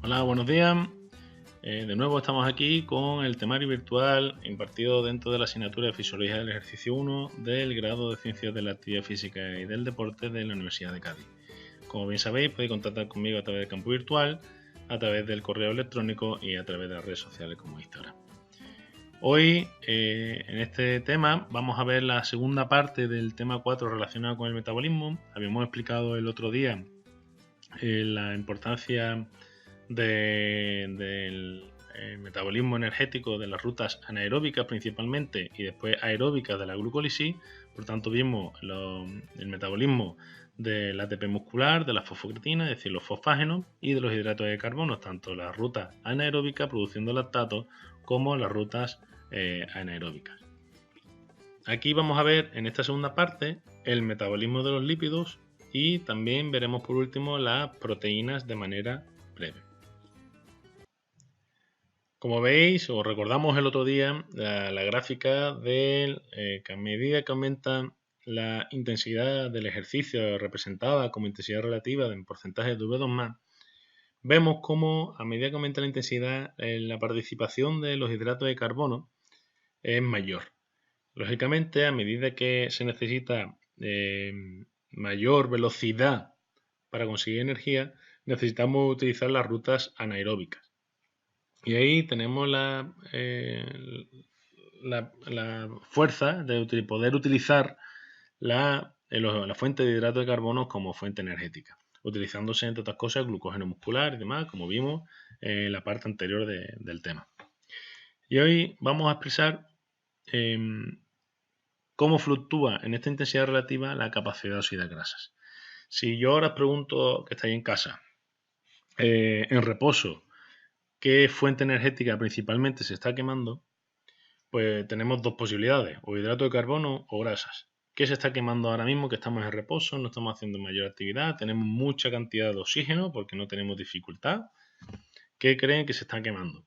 Hola, buenos días. De nuevo estamos aquí con el temario virtual impartido dentro de la asignatura de Fisiología del Ejercicio 1 del grado de Ciencias de la Actividad Física y del Deporte de la Universidad de Cádiz. Como bien sabéis, podéis contactar conmigo a través del campo virtual, a través del correo electrónico y a través de las redes sociales como Instagram. Hoy, en este tema, vamos a ver la segunda parte del tema 4 relacionado con el metabolismo. Habíamos explicado el otro día la importancia del metabolismo energético de las rutas anaeróbicas principalmente y después aeróbicas de la glucólisis. Por tanto, vimos el metabolismo del ATP muscular, de la fosfocreatina, es decir, los fosfágenos, y de los hidratos de carbono, tanto las rutas anaeróbicas produciendo lactato como las rutas anaeróbicas. Aquí vamos a ver en esta segunda parte el metabolismo de los lípidos y también veremos por último las proteínas de manera breve. Como veis, os recordamos el otro día la gráfica de que a medida que aumenta la intensidad del ejercicio representada como intensidad relativa en porcentaje de V2+, vemos cómo a medida que aumenta la intensidad la participación de los hidratos de carbono es mayor. Lógicamente, a medida que se necesita mayor velocidad para conseguir energía, necesitamos utilizar las rutas anaeróbicas. Y ahí tenemos la fuerza de poder utilizar la fuente de hidratos de carbono como fuente energética, utilizándose, entre otras cosas, glucógeno muscular y demás, como vimos en la parte anterior del tema. Y hoy vamos a expresar cómo fluctúa en esta intensidad relativa la capacidad de oxidar grasas. Si yo ahora os pregunto, que estáis en casa, en reposo, ¿qué fuente energética principalmente se está quemando? Pues tenemos dos posibilidades, o hidrato de carbono o grasas. ¿Qué se está quemando ahora mismo? Que estamos en reposo, no estamos haciendo mayor actividad, tenemos mucha cantidad de oxígeno porque no tenemos dificultad. ¿Qué creen que se está quemando?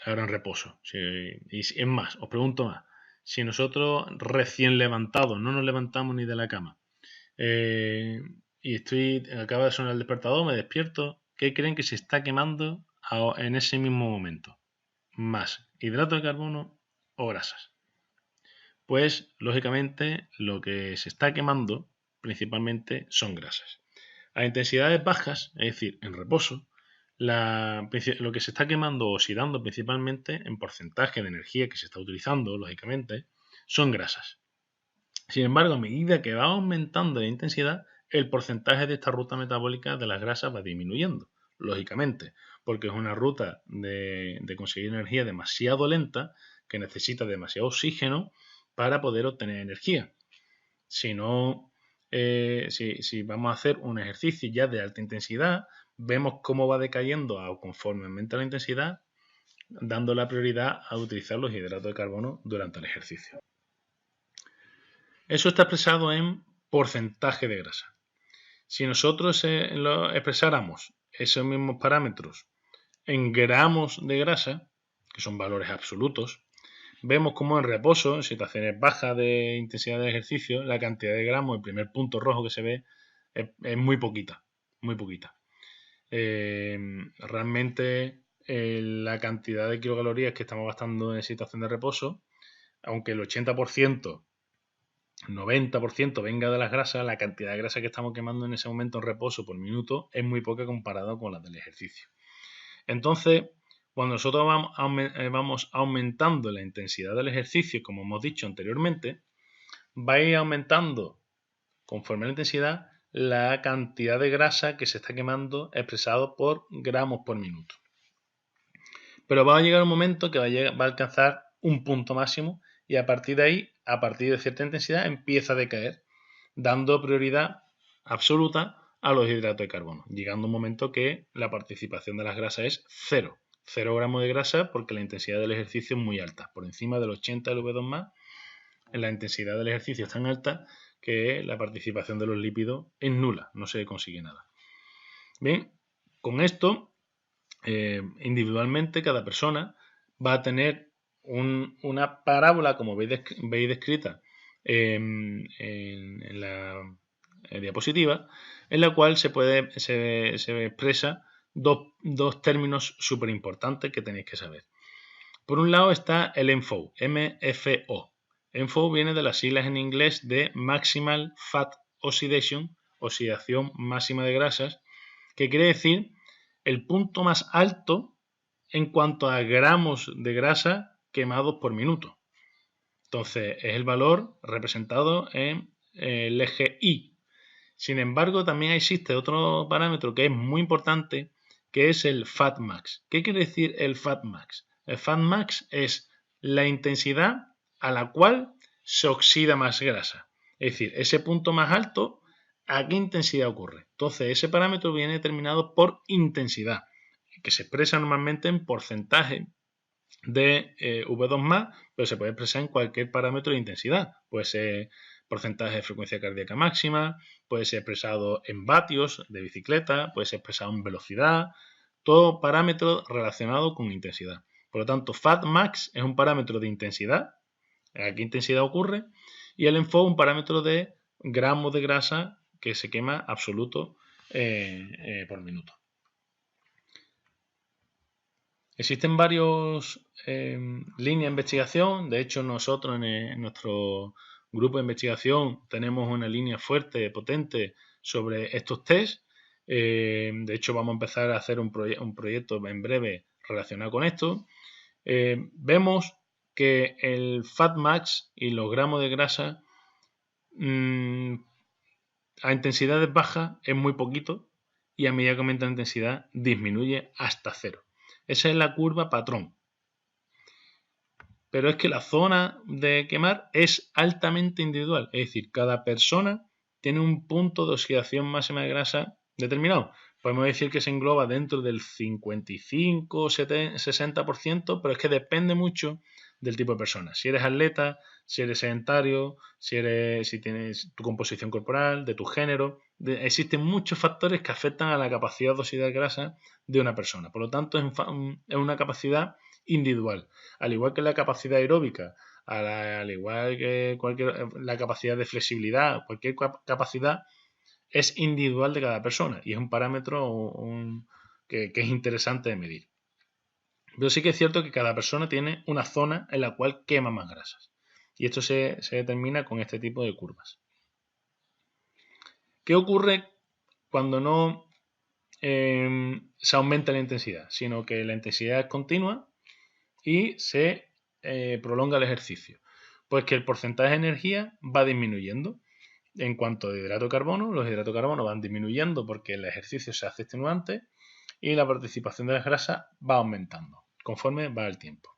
Ahora en reposo. Y es más, os pregunto más. Si nosotros recién levantados, no nos levantamos ni de la cama, y acaba de sonar el despertador, me despierto, ¿qué creen que se está quemando en ese mismo momento? ¿Más hidrato de carbono o grasas? Pues, lógicamente, lo que se está quemando principalmente son grasas. A intensidades bajas, es decir, en reposo, lo que se está quemando o oxidando principalmente en porcentaje de energía que se está utilizando, lógicamente, son grasas. Sin embargo, a medida que va aumentando la intensidad, el porcentaje de esta ruta metabólica de las grasas va disminuyendo, lógicamente, porque es una ruta de conseguir energía demasiado lenta, que necesita demasiado oxígeno para poder obtener energía. Si no, si vamos a hacer un ejercicio ya de alta intensidad, vemos cómo va decayendo conforme aumenta la intensidad, dando la prioridad a utilizar los hidratos de carbono durante el ejercicio. Eso está expresado en porcentaje de grasa. Si nosotros expresáramos esos mismos parámetros en gramos de grasa, que son valores absolutos, vemos como en reposo, en situaciones bajas de intensidad de ejercicio, la cantidad de gramos, el primer punto rojo que se ve, es muy poquita, muy poquita. Realmente la cantidad de kilocalorías que estamos gastando en situación de reposo, aunque el 80%, 90% venga de las grasas, la cantidad de grasa que estamos quemando en ese momento en reposo por minuto es muy poca comparada con la del ejercicio. Entonces, cuando nosotros vamos aumentando la intensidad del ejercicio, como hemos dicho anteriormente, va a ir aumentando conforme a la intensidad la cantidad de grasa que se está quemando expresado por gramos por minuto. Pero va a llegar un momento que va a alcanzar un punto máximo y a partir de ahí, a partir de cierta intensidad, empieza a decaer, dando prioridad absoluta a los hidratos de carbono, llegando un momento que la participación de las grasas es 0 gramos de grasa porque la intensidad del ejercicio es muy alta, por encima del 80 del V2+, la intensidad del ejercicio es tan alta que la participación de los lípidos es nula, no se consigue nada. Bien, con esto, individualmente cada persona va a tener una parábola, como veis descrita en la diapositiva, en la cual se expresa dos términos súper importantes que tenéis que saber. Por un lado está el MFO, MFO. MFO viene de las siglas en inglés de Maximal Fat Oxidation, oxidación máxima de grasas, que quiere decir el punto más alto en cuanto a gramos de grasa quemados por minuto. Entonces, es el valor representado en el eje Y. Sin embargo, también existe otro parámetro que es muy importante, que es el Fatmax. ¿Qué quiere decir el Fatmax? El Fatmax es la intensidad a la cual se oxida más grasa. Es decir, ese punto más alto, ¿a qué intensidad ocurre? Entonces, ese parámetro viene determinado por intensidad, que se expresa normalmente en porcentaje de V2+, pero se puede expresar en cualquier parámetro de intensidad. Puede ser porcentaje de frecuencia cardíaca máxima, puede ser expresado en vatios de bicicleta, puede ser expresado en velocidad, todo parámetro relacionado con intensidad. Por lo tanto, Fatmax es un parámetro de intensidad, a qué intensidad ocurre, y el MFO un parámetro de gramos de grasa que se quema absoluto por minuto. Existen varias líneas de investigación. De hecho, nosotros en nuestro grupo de investigación tenemos una línea fuerte, potente sobre estos test. De hecho, vamos a empezar a hacer un proyecto en breve relacionado con esto. Vemos que el Fatmax y los gramos de grasa a intensidades bajas es muy poquito y a medida que aumenta la intensidad disminuye hasta cero. Esa es la curva patrón. Pero es que la zona de quemar es altamente individual. Es decir, cada persona tiene un punto de oxidación máxima de grasa determinado. Podemos decir que se engloba dentro del 55, 60%, pero es que depende mucho del tipo de persona. Si eres atleta, si eres sedentario, si tienes tu composición corporal, de tu género. Existen muchos factores que afectan a la capacidad de oxidar grasa de una persona. Por lo tanto, es una capacidad individual. Al igual que la capacidad aeróbica, al igual que la capacidad de flexibilidad, cualquier capacidad es individual de cada persona y es un parámetro que es interesante de medir. Pero sí que es cierto que cada persona tiene una zona en la cual quema más grasas. Y esto se determina con este tipo de curvas. ¿Qué ocurre cuando no se aumenta la intensidad? Sino que la intensidad es continua y se prolonga el ejercicio. Pues que el porcentaje de energía va disminuyendo. En cuanto a hidrato de carbono, los hidratos de carbono van disminuyendo porque el ejercicio se hace extenuante y la participación de las grasas va aumentando conforme va el tiempo.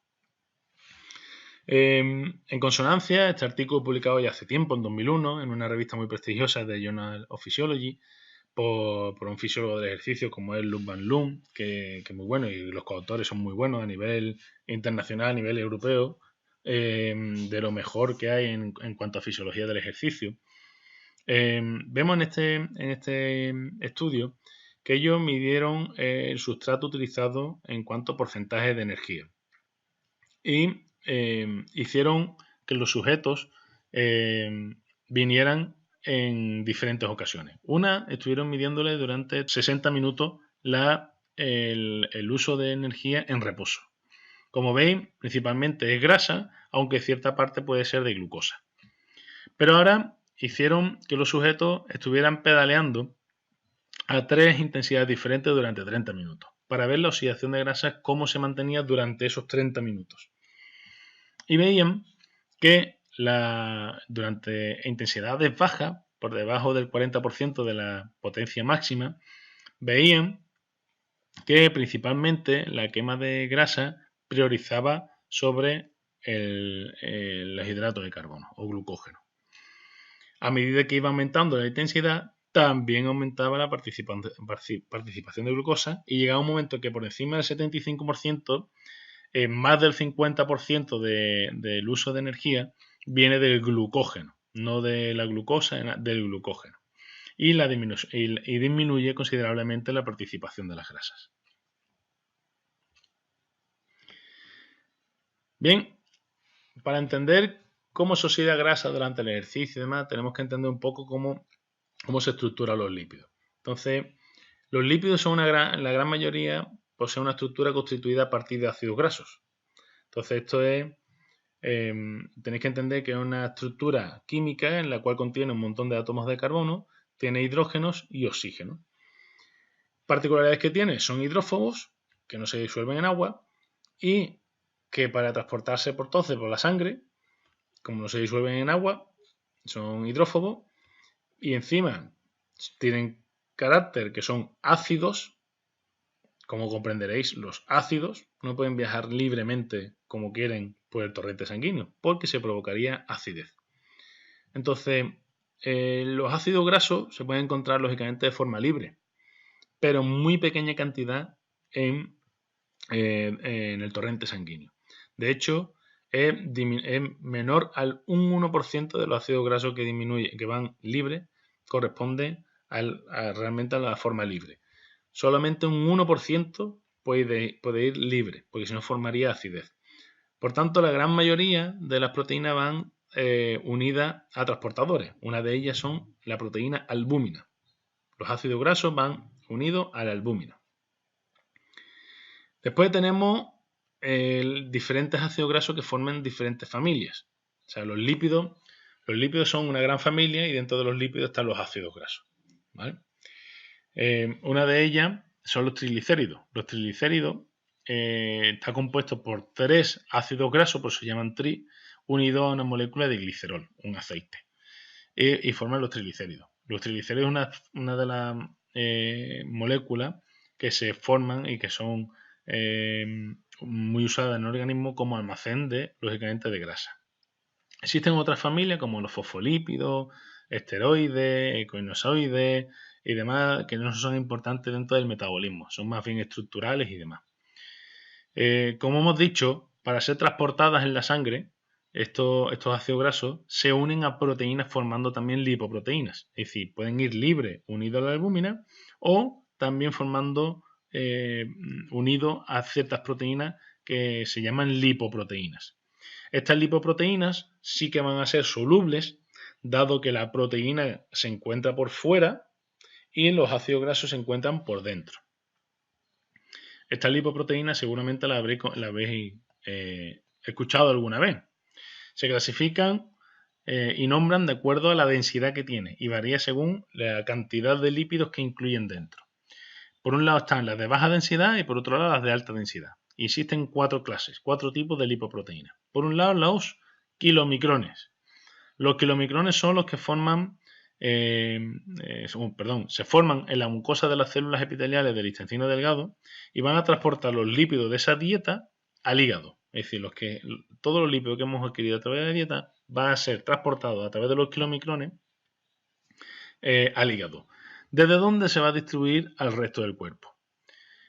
En consonancia, este artículo publicado ya hace tiempo, en 2001, en una revista muy prestigiosa de Journal of Physiology, por un fisiólogo del ejercicio como es Luc Van Loon, que es muy bueno, y los coautores son muy buenos a nivel internacional, a nivel europeo, de lo mejor que hay en cuanto a fisiología del ejercicio. Vemos en este estudio que ellos midieron el sustrato utilizado en cuanto a porcentaje de energía y hicieron que los sujetos vinieran en diferentes ocasiones. Una, estuvieron midiéndole durante 60 minutos el uso de energía en reposo. Como veis, principalmente es grasa, aunque cierta parte puede ser de glucosa. Pero ahora hicieron que los sujetos estuvieran pedaleando a 3 intensidades diferentes durante 30 minutos, para ver la oxidación de grasas, cómo se mantenía durante esos 30 minutos. Y veían que durante intensidades bajas, por debajo del 40% de la potencia máxima, veían que principalmente la quema de grasa priorizaba sobre los hidratos de carbono o glucógeno. A medida que iba aumentando la intensidad, también aumentaba la participación de glucosa y llegaba un momento que por encima del 75%, más del 50% del uso de energía viene del glucógeno, no de la glucosa, del glucógeno. Y disminuye considerablemente la participación de las grasas. Bien, para entender cómo se oxida grasa durante el ejercicio y demás, tenemos que entender un poco cómo se estructuran los lípidos. Entonces, Los lípidos son la gran mayoría poseen una estructura constituida a partir de ácidos grasos. Entonces esto es, tenéis que entender que es una estructura química en la cual contiene un montón de átomos de carbono, tiene hidrógenos y oxígeno. Particularidades que tiene, son hidrófobos, que no se disuelven en agua, y que para transportarse por la sangre, como no se disuelven en agua, son hidrófobos, y encima tienen carácter que son ácidos. Como comprenderéis, los ácidos no pueden viajar libremente como quieren por el torrente sanguíneo, porque se provocaría acidez. Entonces, los ácidos grasos se pueden encontrar lógicamente de forma libre, pero en muy pequeña cantidad en el torrente sanguíneo. De hecho, es menor al 1% de los ácidos grasos que van libres, corresponde realmente a la forma libre. Solamente un 1% puede ir libre, porque si no formaría acidez. Por tanto, la gran mayoría de las proteínas van unidas a transportadores. Una de ellas son la proteína albúmina. Los ácidos grasos van unidos a la albúmina. Después tenemos diferentes ácidos grasos que forman diferentes familias. O sea, los lípidos son una gran familia y dentro de los lípidos están los ácidos grasos. ¿Vale? Una de ellas son los triglicéridos. Los triglicéridos está compuesto por 3 ácidos grasos, por eso se llaman tri, unidos a una molécula de glicerol, un aceite, y forman los triglicéridos. Los triglicéridos es una de las moléculas que se forman y que son muy usadas en el organismo como almacén lógicamente, de grasa. Existen otras familias como los fosfolípidos, esteroides, ecoinozoides y demás, que no son importantes dentro del metabolismo, son más bien estructurales y demás. Como hemos dicho, para ser transportadas en la sangre, estos ácidos grasos se unen a proteínas formando también lipoproteínas, es decir, pueden ir libres unidos a la albúmina o también formando unidos a ciertas proteínas que se llaman lipoproteínas. Estas lipoproteínas sí que van a ser solubles, dado que la proteína se encuentra por fuera y los ácidos grasos se encuentran por dentro. Estas lipoproteínas seguramente las habéis escuchado alguna vez. Se clasifican y nombran de acuerdo a la densidad que tiene y varía según la cantidad de lípidos que incluyen dentro. Por un lado están las de baja densidad y por otro lado las de alta densidad. Y existen 4 clases, 4 tipos de lipoproteínas. Por un lado los kilomicrones. Los kilomicrones son los que forman, se forman en la mucosa de las células epiteliales del intestino delgado y van a transportar los lípidos de esa dieta al hígado. Es decir, todos los lípidos que hemos adquirido a través de la dieta van a ser transportados a través de los kilomicrones al hígado, desde donde se va a distribuir al resto del cuerpo.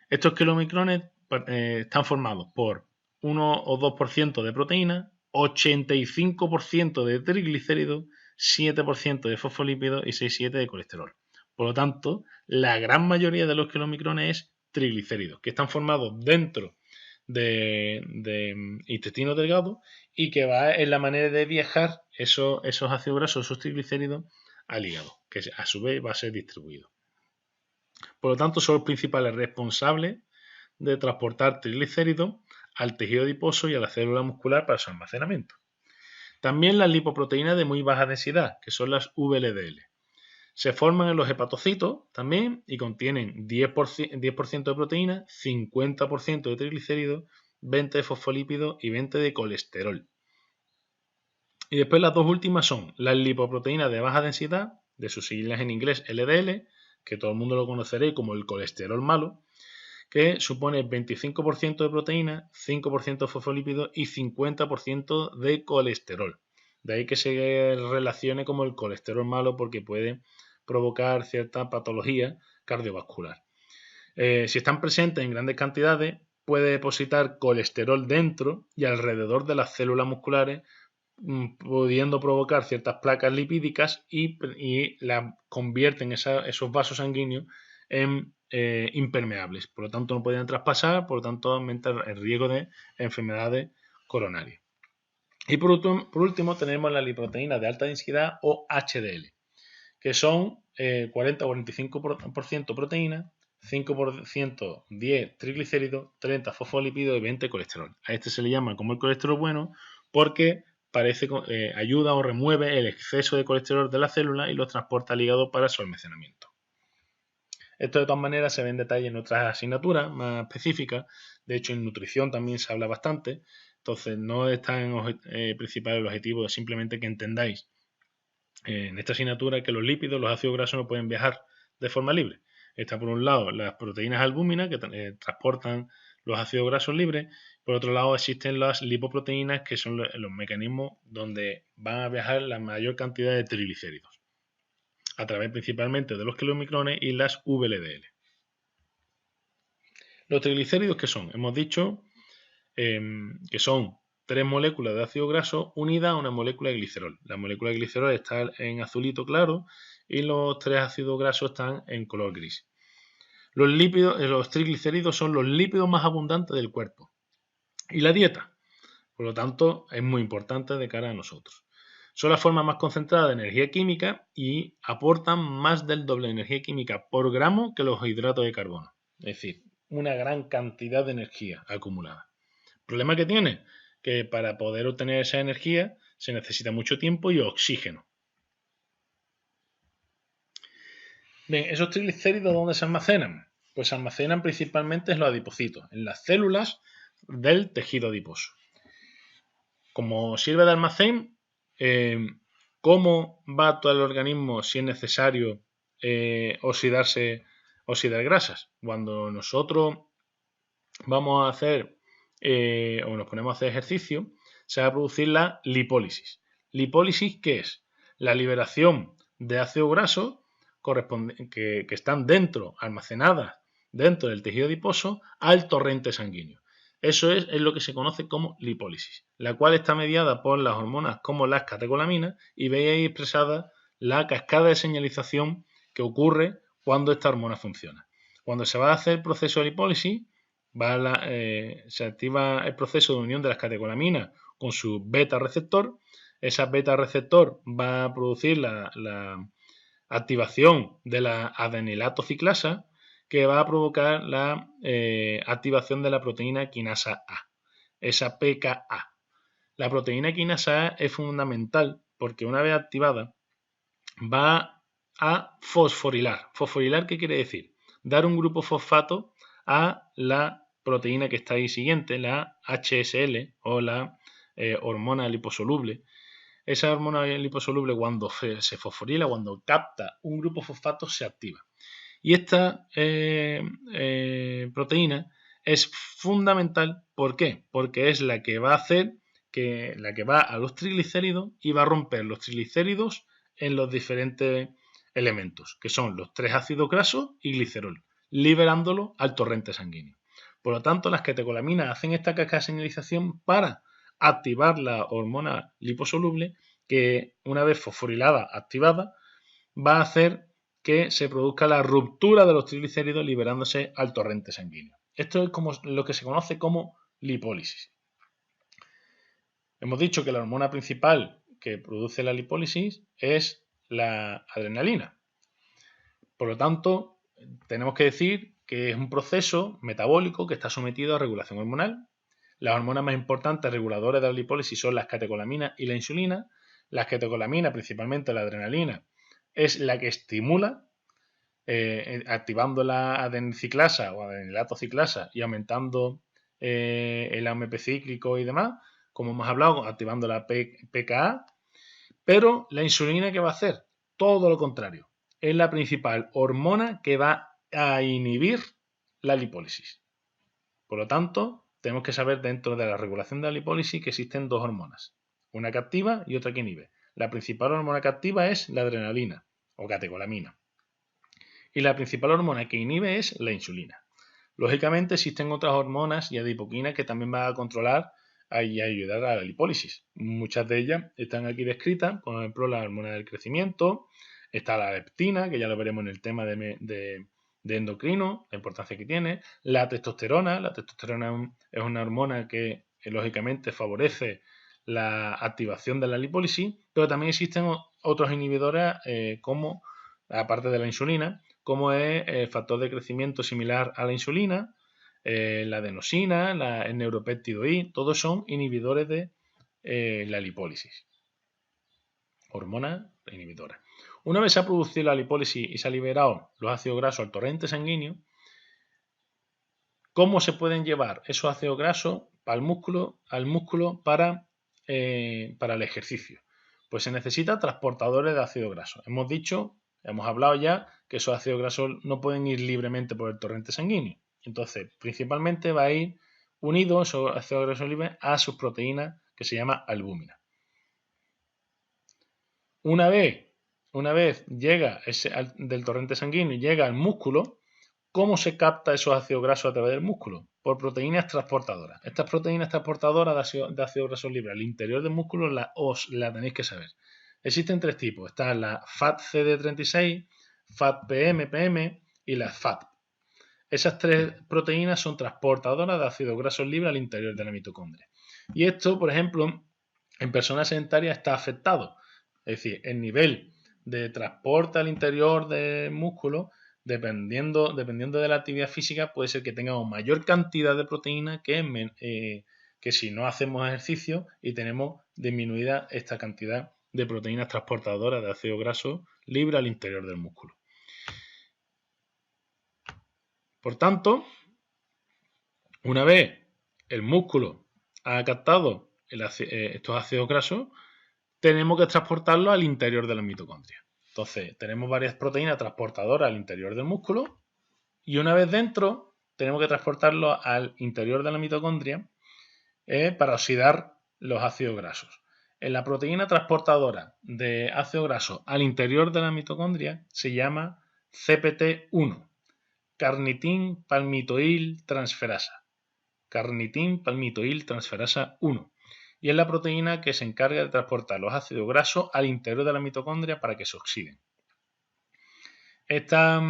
Estos kilomicrones están formados por 1 o 2% de proteína, 85% de triglicéridos, 7% de fosfolípidos y 6-7% de colesterol. Por lo tanto, la gran mayoría de los kilomicrones es triglicéridos, que están formados dentro de intestino delgado y que va en la manera de viajar esos ácidos grasos, esos triglicéridos, al hígado, que a su vez va a ser distribuido. Por lo tanto, son los principales responsables de transportar triglicéridos al tejido adiposo y a la célula muscular para su almacenamiento. También las lipoproteínas de muy baja densidad, que son las VLDL. Se forman en los hepatocitos también y contienen 10% de proteína, 50% de triglicéridos, 20% de fosfolípidos y 20% de colesterol. Y después las dos últimas son las lipoproteínas de baja densidad, de sus siglas en inglés LDL, que todo el mundo lo conoceréis como el colesterol malo, que supone 25% de proteína, 5% de fosfolípidos y 50% de colesterol. De ahí que se relacione como el colesterol malo porque puede provocar cierta patología cardiovascular. Si están presentes en grandes cantidades, puede depositar colesterol dentro y alrededor de las células musculares, pudiendo provocar ciertas placas lipídicas y la convierten esos vasos sanguíneos en impermeables. Por lo tanto, no pueden traspasar, por lo tanto, aumenta el riesgo de enfermedades coronarias. Y por último tenemos la lipoproteína de alta densidad o HDL, que son 40 o 45% proteína, 5%, 10 triglicéridos, 30 fosfolípidos y 20 colesterol. A este se le llama como el colesterol bueno porque ayuda o remueve el exceso de colesterol de la célula y lo transporta al hígado para su almacenamiento. Esto de todas maneras se ve en detalle en otras asignaturas más específicas. De hecho, en nutrición también se habla bastante. Entonces, no es tan principal el objetivo, es simplemente que entendáis en esta asignatura que los lípidos, los ácidos grasos no pueden viajar de forma libre. Está por un lado las proteínas albúminas que transportan los ácidos grasos libres. Por otro lado existen las lipoproteínas que son los mecanismos donde van a viajar la mayor cantidad de triglicéridos a través principalmente de los kilomicrones y las VLDL. Los triglicéridos, ¿qué son? Hemos dicho que son 3 moléculas de ácido graso unidas a una molécula de glicerol. La molécula de glicerol está en azulito claro y los 3 ácidos grasos están en color gris. Los triglicéridos son los lípidos más abundantes del cuerpo. Y la dieta, por lo tanto, es muy importante de cara a nosotros. Son la forma más concentrada de energía química y aportan más del doble de energía química por gramo que los hidratos de carbono. Es decir, una gran cantidad de energía acumulada. ¿El problema que tiene? Que para poder obtener esa energía se necesita mucho tiempo y oxígeno. Bien, ¿esos triglicéridos dónde se almacenan? Pues se almacenan principalmente en los adipocitos, en las células del tejido adiposo. Como sirve de almacén, ¿cómo va a actuar el organismo si es necesario oxidar grasas? Cuando nosotros vamos a hacer o nos ponemos a hacer ejercicio, se va a producir la lipólisis. ¿Lipólisis qué es? La liberación de ácidos grasos que están almacenadas dentro del tejido adiposo al torrente sanguíneo. Eso es lo que se conoce como lipólisis, la cual está mediada por las hormonas como las catecolaminas y veis ahí expresada la cascada de señalización que ocurre cuando esta hormona funciona. Cuando se va a hacer el proceso de lipólisis, se activa el proceso de unión de las catecolaminas con su beta receptor. Esa beta receptor va a producir la activación de la adenilato ciclasa, que va a provocar la activación de la proteína quinasa A, esa PKA. La proteína quinasa A es fundamental porque una vez activada va a fosforilar. ¿Fosforilar qué quiere decir? Dar un grupo fosfato a la proteína que está ahí siguiente, la HSL o la hormona liposoluble. Esa hormona liposoluble cuando se fosforila, cuando capta un grupo fosfato, se activa. Y esta proteína es fundamental. ¿Por qué? Porque es la que va a hacer la que va a los triglicéridos y va a romper los triglicéridos en los diferentes elementos, que son los 3 ácidos grasos y glicerol, liberándolo al torrente sanguíneo. Por lo tanto, las catecolaminas hacen esta cascada de señalización para activar la hormona liposoluble que, una vez fosforilada, activada, va a hacer que se produzca la ruptura de los triglicéridos liberándose al torrente sanguíneo. Esto es como lo que se conoce como lipólisis. Hemos dicho que la hormona principal que produce la lipólisis es la adrenalina. Por lo tanto, tenemos que decir que es un proceso metabólico que está sometido a regulación hormonal. Las hormonas más importantes reguladoras de la lipólisis son las catecolaminas y la insulina. Las catecolaminas, principalmente la adrenalina, es la que estimula, activando la adeniciclasa o adenilato ciclasa y aumentando el AMP cíclico y demás, como hemos hablado, activando la PKA. Pero la insulina, ¿qué va a hacer? Todo lo contrario. Es la principal hormona que va a inhibir la lipólisis. Por lo tanto, tenemos que saber dentro de la regulación de la lipólisis que existen dos hormonas, una que activa y otra que inhibe. La principal hormona que activa es la adrenalina o catecolamina y la principal hormona que inhibe es la insulina. Lógicamente existen otras hormonas y adipoquinas que también van a controlar y ayudar a la lipólisis. Muchas de ellas están aquí descritas, por ejemplo la hormona del crecimiento, está la leptina, que ya lo veremos en el tema de endocrino, la importancia que tiene, la testosterona es una hormona que lógicamente favorece la activación de la lipólisis, pero también existen otros inhibidores como, aparte de la insulina, como es el factor de crecimiento similar a la insulina, la adenosina, el neuropéptido I, todos son inhibidores de la lipólisis. Hormonas inhibidoras. Una vez se ha producido la lipólisis y se ha liberado los ácidos grasos al torrente sanguíneo, ¿cómo se pueden llevar esos ácidos grasos al músculo para el ejercicio? Pues se necesita transportadores de ácido graso. Hemos hablado ya que esos ácidos grasos no pueden ir libremente por el torrente sanguíneo. Entonces, principalmente va a ir unido esos ácidos grasos libres a sus proteínas que se llama albúmina. Una vez llega del torrente sanguíneo y llega al músculo, ¿cómo se capta esos ácidos grasos a través del músculo? Por proteínas transportadoras. Estas proteínas transportadoras de ácidos grasos libres al interior del músculo la tenéis que saber. Existen tres tipos. Está la FAT-CD36, FAT-PM y la FAT. Esas tres proteínas son transportadoras de ácidos grasos libres al interior de la mitocondria. Y esto, por ejemplo, en personas sedentarias está afectado. Es decir, el nivel de transporte al interior del músculo, dependiendo de la actividad física, puede ser que tengamos mayor cantidad de proteína que si no hacemos ejercicio y tenemos disminuida esta cantidad de proteínas transportadoras de ácido graso libre al interior del músculo. Por tanto, una vez el músculo ha captado estos ácidos grasos, tenemos que transportarlos al interior de la mitocondria. Entonces, tenemos varias proteínas transportadoras al interior del músculo y una vez dentro, tenemos que transportarlos al interior de la mitocondria para oxidar los ácidos grasos. En la proteína transportadora de ácido graso al interior de la mitocondria se llama CPT1, carnitin palmitoil transferasa. Carnitin palmitoil transferasa 1. Y es la proteína que se encarga de transportar los ácidos grasos al interior de la mitocondria para que se oxiden. Esta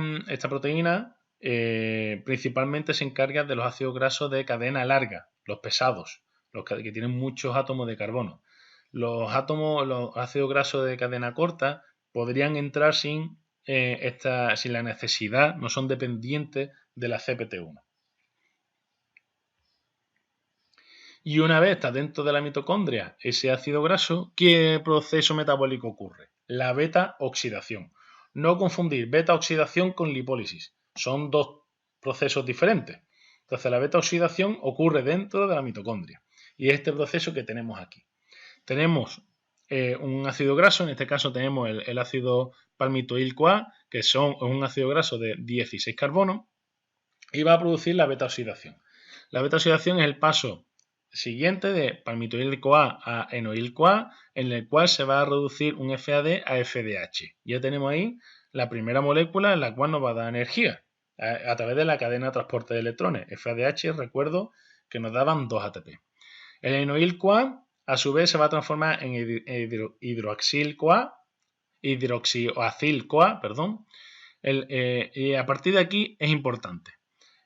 proteína principalmente se encarga de los ácidos grasos de cadena larga, los pesados, los que tienen muchos átomos de carbono. Los ácidos grasos de cadena corta podrían entrar sin la necesidad, no son dependientes de la CPT1. Y una vez está dentro de la mitocondria ese ácido graso, ¿qué proceso metabólico ocurre? La beta-oxidación. No confundir beta-oxidación con lipólisis. Son dos procesos diferentes. Entonces la beta-oxidación ocurre dentro de la mitocondria. Y es este proceso que tenemos aquí. Tenemos un ácido graso, en este caso tenemos el ácido palmitoil-CoA, que es un ácido graso de 16 carbonos, y va a producir la beta-oxidación. La beta-oxidación es el paso siguiente de palmitoil-CoA a enoil-CoA, en el cual se va a reducir un FAD a FDH. Ya tenemos ahí la primera molécula en la cual nos va a dar energía a través de la cadena de transporte de electrones. FADH, recuerdo que nos daban 2 ATP. El enoil-CoA a su vez se va a transformar en hidroxil-CoA, y a partir de aquí es importante.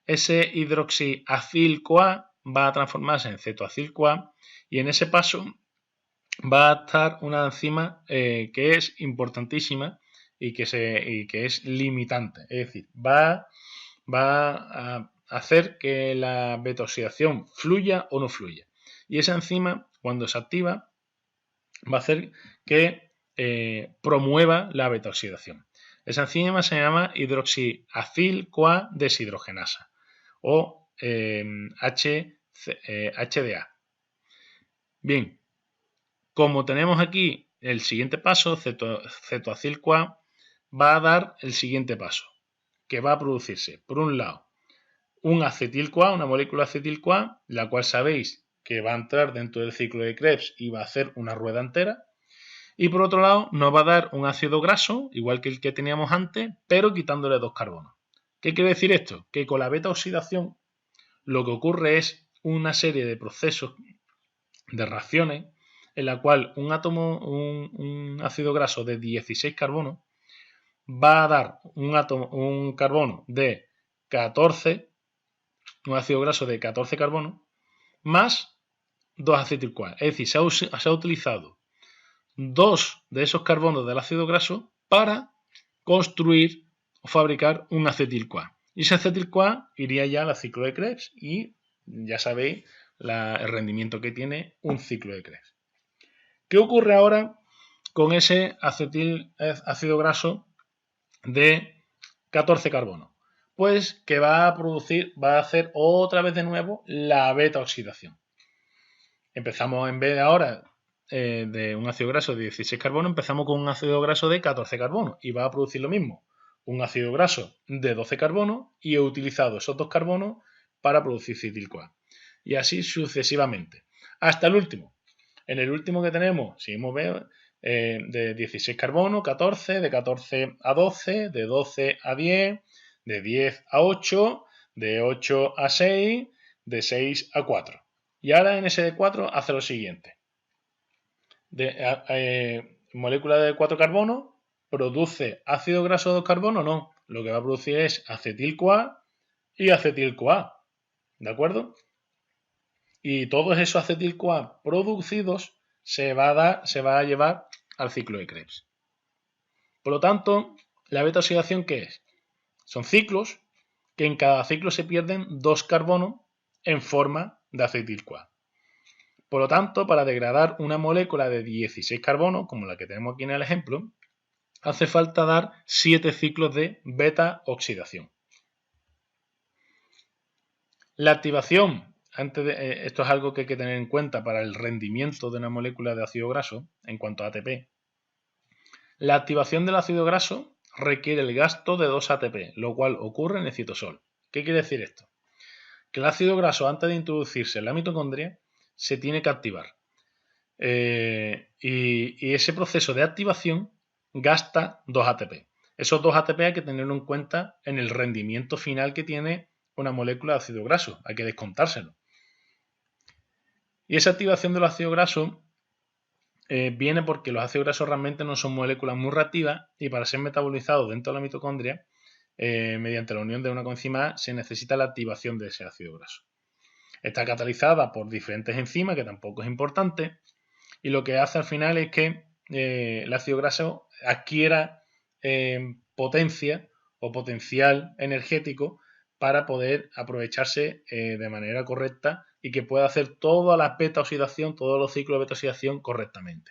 Ese hidroxiacil-CoA va a transformarse en cetoacil-CoA y en ese paso va a estar una enzima que es importantísima y que es limitante. Es decir, va a hacer que la beta-oxidación fluya o no fluya. Y esa enzima, cuando se activa, va a hacer que promueva la beta-oxidación. Esa enzima se llama hidroxiacil-CoA deshidrogenasa o HDA. Bien, como tenemos aquí el siguiente paso, cetoacil-CoA va a dar el siguiente paso, que va a producirse, por un lado, un acetil-CoA, una molécula acetil-CoA, la cual sabéis que va a entrar dentro del ciclo de Krebs y va a hacer una rueda entera. Y por otro lado, nos va a dar un ácido graso, igual que el que teníamos antes, pero quitándole 2 carbonos. ¿Qué quiere decir esto? Que con la beta-oxidación lo que ocurre es una serie de procesos, de reacciones, en la cual un ácido graso de 16 carbonos va a dar un carbono de 14, un ácido graso de 14 carbonos, más 2 acetil-CoA. Es decir, se ha utilizado 2 de esos carbonos del ácido graso para construir fabricar un acetil-CoA. Y ese acetil-CoA iría ya al ciclo de Krebs y ya sabéis el rendimiento que tiene un ciclo de Krebs. ¿Qué ocurre ahora con ese ácido graso de 14 carbono? Pues que va a hacer otra vez de nuevo la beta oxidación. Empezamos en vez de ahora de un ácido graso de 16 carbono, empezamos con un ácido graso de 14 carbono y va a producir lo mismo, un ácido graso de 12 carbono y he utilizado esos 2 carbonos para producir acetil-CoA. Y así sucesivamente. Hasta el último. En el último que tenemos, seguimos de 16 carbono, 14, de 14 a 12, de 12 a 10, de 10 a 8, de 8 a 6, de 6 a 4. Y ahora en ese de 4 hace lo siguiente. Molécula de 4 carbonos produce ácido graso de 2 carbonos, no. Lo que va a producir es acetil-CoA y acetil-CoA. ¿De acuerdo? Y todos esos acetil-CoA producidos se va a llevar al ciclo de Krebs. Por lo tanto, la beta oxidación, ¿qué es? Son ciclos que en cada ciclo se pierden 2 carbonos en forma de acetil-CoA. Por lo tanto, para degradar una molécula de 16 carbonos, como la que tenemos aquí en el ejemplo, hace falta dar 7 ciclos de beta oxidación. La activación, esto es algo que hay que tener en cuenta para el rendimiento de una molécula de ácido graso en cuanto a ATP. La activación del ácido graso requiere el gasto de 2 ATP, lo cual ocurre en el citosol. ¿Qué quiere decir esto? Que el ácido graso, antes de introducirse en la mitocondria, se tiene que activar. Y ese proceso de activación gasta 2 ATP. Esos 2 ATP hay que tenerlo en cuenta en el rendimiento final que tiene una molécula de ácido graso. Hay que descontárselo. Y esa activación del ácido graso viene porque los ácidos grasos realmente no son moléculas muy reactivas y para ser metabolizados dentro de la mitocondria, mediante la unión de una coenzima A, se necesita la activación de ese ácido graso. Está catalizada por diferentes enzimas, que tampoco es importante, y lo que hace al final es que el ácido graso adquiera potencia o potencial energético para poder aprovecharse de manera correcta y que pueda hacer toda la beta oxidación, todos los ciclos de beta oxidación correctamente.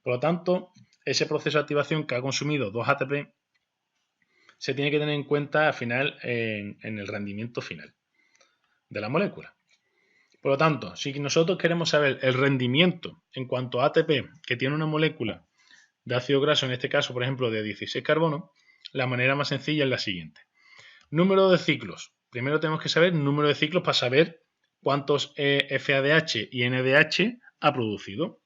Por lo tanto, ese proceso de activación que ha consumido 2 ATP se tiene que tener en cuenta al final en el rendimiento final de la molécula. Por lo tanto, si nosotros queremos saber el rendimiento en cuanto a ATP que tiene una molécula de ácido graso, en este caso, por ejemplo, de 16 carbono, la manera más sencilla es la siguiente. Número de ciclos. Primero tenemos que saber el número de ciclos para saber cuántos FADH y NADH ha producido.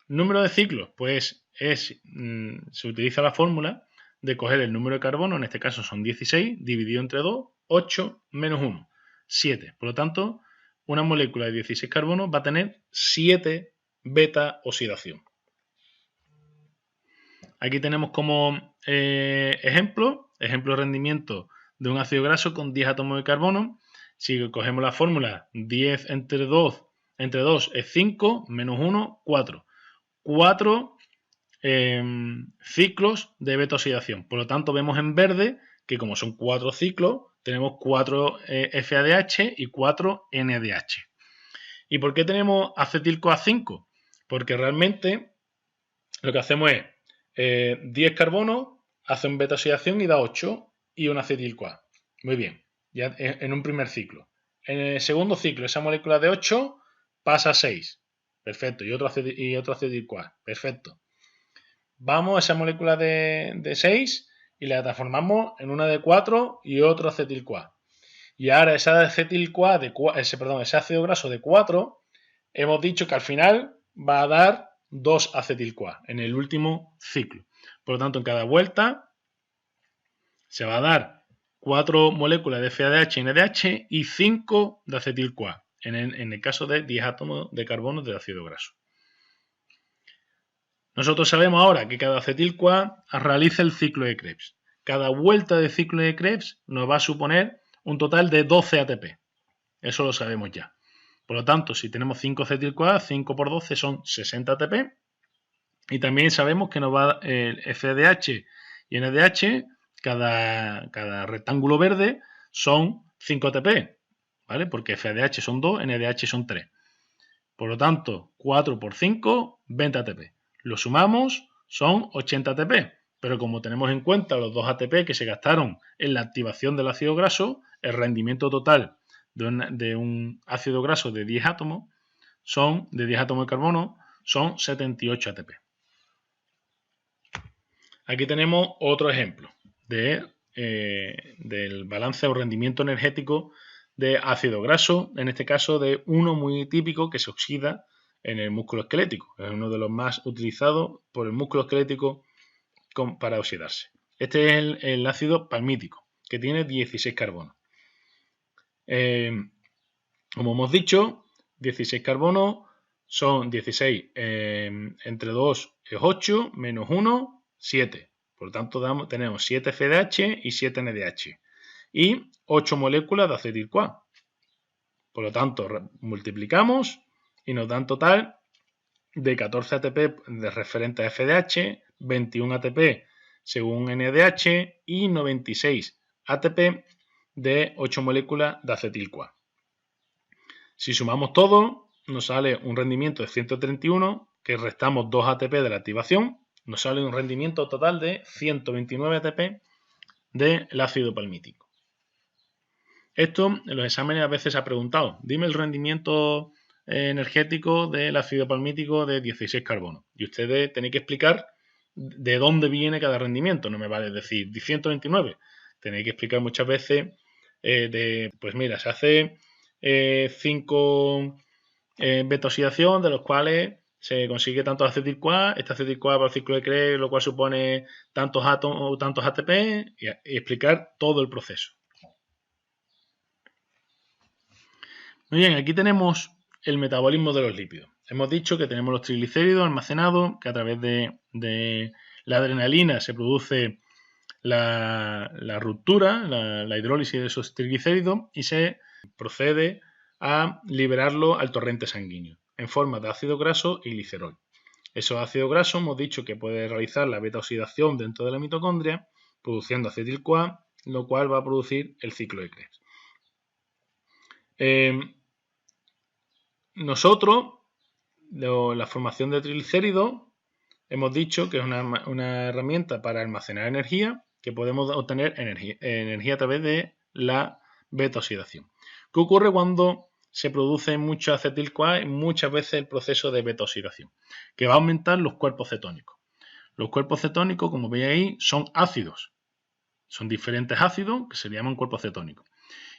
Número de ciclos, pues se utiliza la fórmula de coger el número de carbono, en este caso son 16, dividido entre 2, 8 menos 1, 7. Por lo tanto, una molécula de 16 carbonos va a tener 7 beta oxidación. Aquí tenemos como ejemplo de rendimiento de un ácido graso con 10 átomos de carbono. Si cogemos la fórmula, 10 entre 2 es 5, menos 1, 4. 4 ciclos de beta oxidación. Por lo tanto, vemos en verde que como son 4 ciclos, tenemos 4 FADH y 4 NADH. ¿Y por qué tenemos acetil-CoA 5? Porque realmente lo que hacemos es 10 carbonos, hace un beta oxidación y da 8 y un acetil-CoA. Muy bien, ya en un primer ciclo. En el segundo ciclo, esa molécula de 8 pasa a 6. Perfecto, y otro acetil-CoA. Perfecto. Vamos a esa molécula de 6 y la transformamos en una de 4 y otro acetil-CoA. Y ahora ese ácido graso de 4, hemos dicho que al final va a dar 2 acetil-CoA en el último ciclo. Por lo tanto, en cada vuelta se va a dar 4 moléculas de FADH y NADH y 5 de acetil-CoA, en el caso de 10 átomos de carbono de ácido graso. Nosotros sabemos ahora que cada acetil-CoA realiza el ciclo de Krebs. Cada vuelta de ciclo de Krebs nos va a suponer un total de 12 ATP. Eso lo sabemos ya. Por lo tanto, si tenemos 5 acetil-CoA, 5 por 12 son 60 ATP. Y también sabemos que nos va el FADH y NADH, cada rectángulo verde son 5 ATP, ¿vale? Porque FADH son 2, NADH son 3. Por lo tanto, 4 por 5, 20 ATP. Lo sumamos, son 80 ATP. Pero como tenemos en cuenta los 2 ATP que se gastaron en la activación del ácido graso, el rendimiento total de un ácido graso de 10 átomos de 10 átomos de carbono son 78 ATP. Aquí tenemos otro ejemplo del balance o rendimiento energético de ácido graso, en este caso de uno muy típico que se oxida en el músculo esquelético. Es uno de los más utilizados por el músculo esquelético para oxidarse. Este es el ácido palmítico, que tiene 16 carbonos. Como hemos dicho, 16 carbonos son 16 entre 2 es 8, menos 1, 7. Por lo tanto, tenemos 7 FDH y 7 NDH. Y 8 moléculas de acetil-CoA. Por lo tanto, multiplicamos y nos dan total de 14 ATP de referente a FDH, 21 ATP según NADH y 96 ATP de 8 moléculas de acetil-CoA. Si sumamos todo, nos sale un rendimiento de 131, que restamos 2 ATP de la activación, nos sale un rendimiento total de 129 ATP del ácido palmítico. Esto en los exámenes a veces se ha preguntado, dime el rendimiento energético del ácido palmítico de 16 carbonos. Y ustedes tenéis que explicar de dónde viene cada rendimiento. No me vale decir 129. Tenéis que explicar muchas veces pues mira, se hace 5 beta-oxidación, de los cuales se consigue tantos acetil-CoA, este acetil-CoA para el ciclo de Krebs, lo cual supone tantos átomos o tantos ATP, y explicar todo el proceso. Muy bien, aquí tenemos el metabolismo de los lípidos. Hemos dicho que tenemos los triglicéridos almacenados, que a través de la adrenalina se produce la ruptura, la hidrólisis de esos triglicéridos y se procede a liberarlo al torrente sanguíneo en forma de ácido graso y glicerol. Esos ácidos grasos hemos dicho que puede realizar la beta-oxidación dentro de la mitocondria, produciendo acetil-CoA, lo cual va a producir el ciclo de Krebs. Nosotros, la formación de triglicéridos, hemos dicho que es una herramienta para almacenar energía, que podemos obtener energía a través de la beta-oxidación. ¿Qué ocurre cuando se produce mucho acetil-CoA y muchas veces el proceso de beta-oxidación? Que va a aumentar los cuerpos cetónicos. Los cuerpos cetónicos, como veis ahí, son ácidos. Son diferentes ácidos que se llaman cuerpos cetónicos.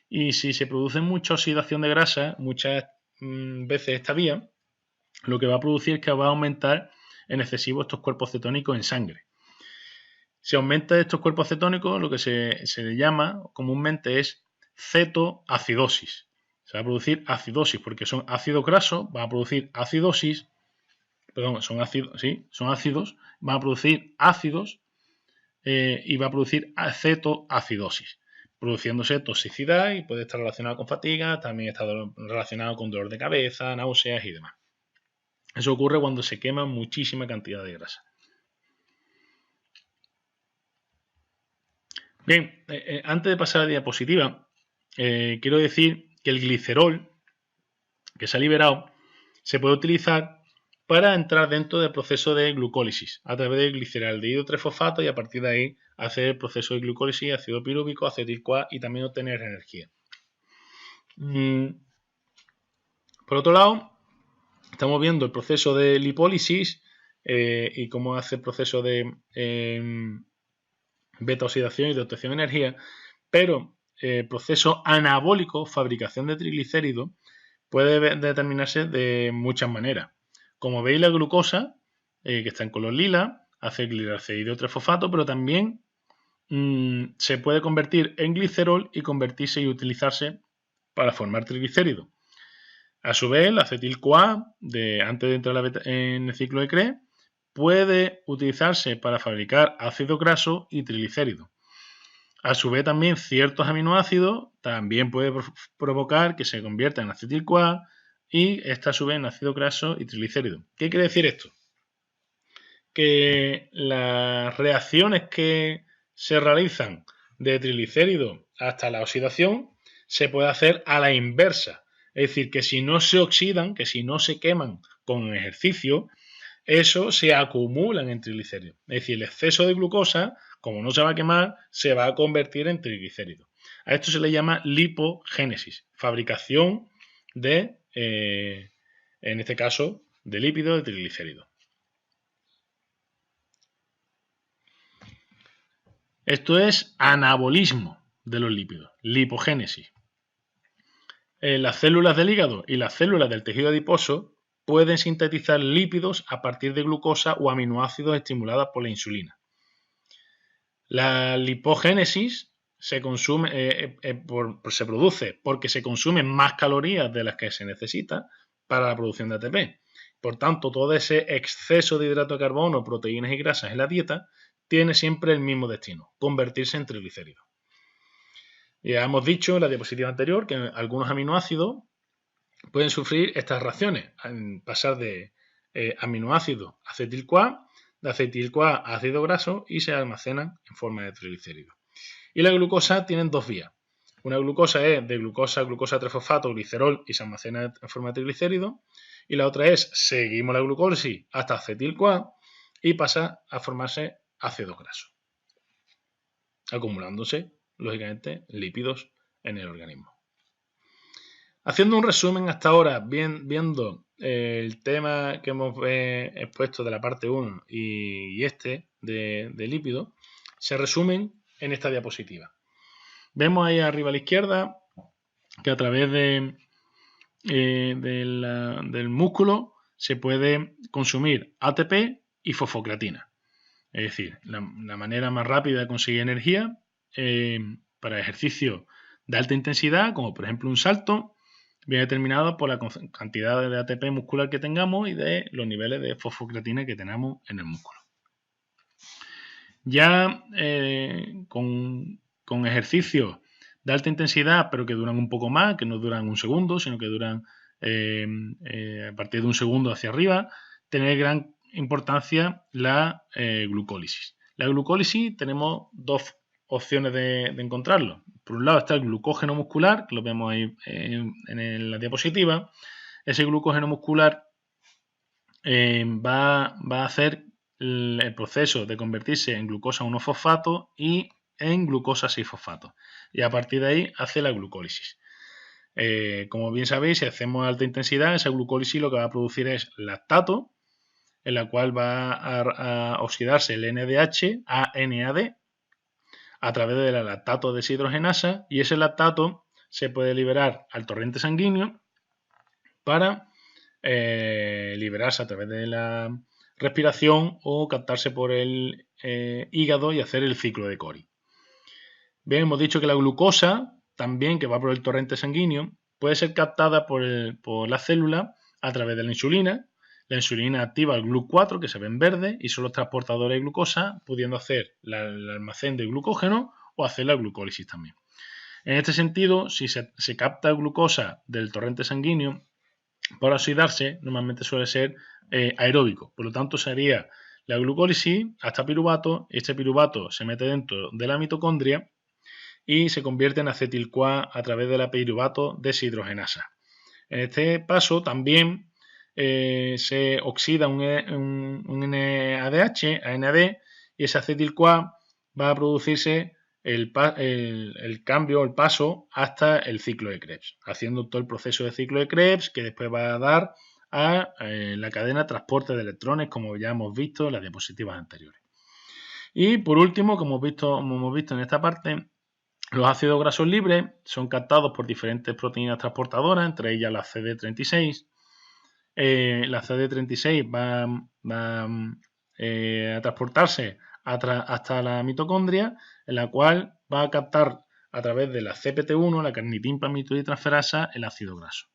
Y si se produce mucha oxidación de grasa, muchas veces esta vía, lo que va a producir es que va a aumentar en excesivo estos cuerpos cetónicos en sangre. Si aumenta estos cuerpos cetónicos, lo que se le llama comúnmente es cetoacidosis. Se va a producir acidosis porque son ácidos grasos, va a producir acidosis, perdón, son ácidos, van a producir ácidos y va a producir cetoacidosis, produciéndose toxicidad y puede estar relacionado con fatiga, también está relacionado con dolor de cabeza, náuseas y demás. Eso ocurre cuando se quema muchísima cantidad de grasa. Bien, antes de pasar a la diapositiva, quiero decir que el glicerol que se ha liberado se puede utilizar para entrar dentro del proceso de glucólisis a través del gliceraldehído 3-fosfato y a partir de ahí hacer el proceso de glucólisis, ácido pirúvico, acetil-CoA y también obtener energía. Por otro lado, estamos viendo el proceso de lipólisis y cómo hace el proceso de beta-oxidación y de obtención de energía, pero el proceso anabólico, fabricación de triglicéridos, puede determinarse de muchas maneras. Como veis, la glucosa, que está en color lila, hace gliceraldehído 3-fosfato, pero también se puede convertir en glicerol y convertirse y utilizarse para formar triglicéridos. A su vez, el acetil-CoA, antes de entrar en el ciclo de Krebs, puede utilizarse para fabricar ácido graso y triglicéridos. A su vez, también ciertos aminoácidos también puede provocar que se convierta en acetil-CoA y esta a su vez en ácido graso y triglicéridos. ¿Qué quiere decir esto? Que las reacciones que se realizan de triglicéridos hasta la oxidación, se puede hacer a la inversa. Es decir, que si no se oxidan, que si no se queman con ejercicio, eso se acumula en triglicéridos. Es decir, el exceso de glucosa, como no se va a quemar, se va a convertir en triglicéridos. A esto se le llama lipogénesis, fabricación de, en este caso, de lípidos de triglicéridos. Esto es anabolismo de los lípidos, lipogénesis. Las células del hígado y las células del tejido adiposo pueden sintetizar lípidos a partir de glucosa o aminoácidos estimuladas por la insulina. La lipogénesis se produce porque se consumen más calorías de las que se necesita para la producción de ATP. Por tanto, todo ese exceso de hidrato de carbono, proteínas y grasas en la dieta tiene siempre el mismo destino, convertirse en triglicéridos. Ya hemos dicho en la diapositiva anterior que algunos aminoácidos pueden sufrir estas reacciones, pasar de aminoácido a acetil-CoA, de acetil-CoA a ácido graso y se almacenan en forma de triglicéridos. Y la glucosa tienen dos vías. Una glucosa es de glucosa 3-fosfato, glicerol y se almacena en forma de triglicéridos. Y la otra es, seguimos la glucólisis hasta acetil-CoA y pasa a formarse ácido graso, acumulándose, lógicamente, lípidos en el organismo. Haciendo un resumen hasta ahora, viendo el tema que hemos expuesto de la parte 1 y este de lípidos, se resumen en esta diapositiva. Vemos ahí arriba a la izquierda que a través del músculo se puede consumir ATP y fosfocreatina. Es decir, la manera más rápida de conseguir energía para ejercicio de alta intensidad, como por ejemplo un salto, viene determinado por la cantidad de ATP muscular que tengamos y de los niveles de fosfocreatina que tenemos en el músculo. Ya con ejercicios de alta intensidad, pero que duran un poco más, que no duran un segundo, sino que duran a partir de un segundo hacia arriba, tener gran importancia la glucólisis. La glucólisis tenemos dos opciones de encontrarlo. Por un lado está el glucógeno muscular, que lo vemos ahí en la diapositiva. Ese glucógeno muscular va a hacer el proceso de convertirse en glucosa 1-fosfato y en glucosa 6-fosfato. Y a partir de ahí hace la glucólisis. Como bien sabéis, si hacemos alta intensidad, esa glucólisis lo que va a producir es lactato, en la cual va a oxidarse el NADH a NAD a través de la lactato deshidrogenasa, y ese lactato se puede liberar al torrente sanguíneo para liberarse a través de la respiración o captarse por el hígado y hacer el ciclo de Cori. Bien, hemos dicho que la glucosa, también que va por el torrente sanguíneo, puede ser captada por la célula a través de la insulina. La insulina activa el GLUT4, que se ve en verde, y son los transportadores de glucosa, pudiendo hacer el almacén de glucógeno o hacer la glucólisis también. En este sentido, si se capta glucosa del torrente sanguíneo, por oxidarse, normalmente suele ser aeróbico. Por lo tanto, sería la glucólisis hasta piruvato. Este piruvato se mete dentro de la mitocondria y se convierte en acetil-CoA a través de la piruvato deshidrogenasa. En este paso también se oxida un NADH a NAD y ese acetil-CoA va a producirse el cambio, el paso hasta el ciclo de Krebs, haciendo todo el proceso de ciclo de Krebs que después va a dar a la cadena de transporte de electrones, como ya hemos visto en las diapositivas anteriores. Y por último, como hemos visto en esta parte, los ácidos grasos libres son captados por diferentes proteínas transportadoras, entre ellas la CD36. La CD36 va a transportarse hasta la mitocondria, en la cual va a captar a través de la CPT1, la carnitina pamiditotransferasa, el ácido graso.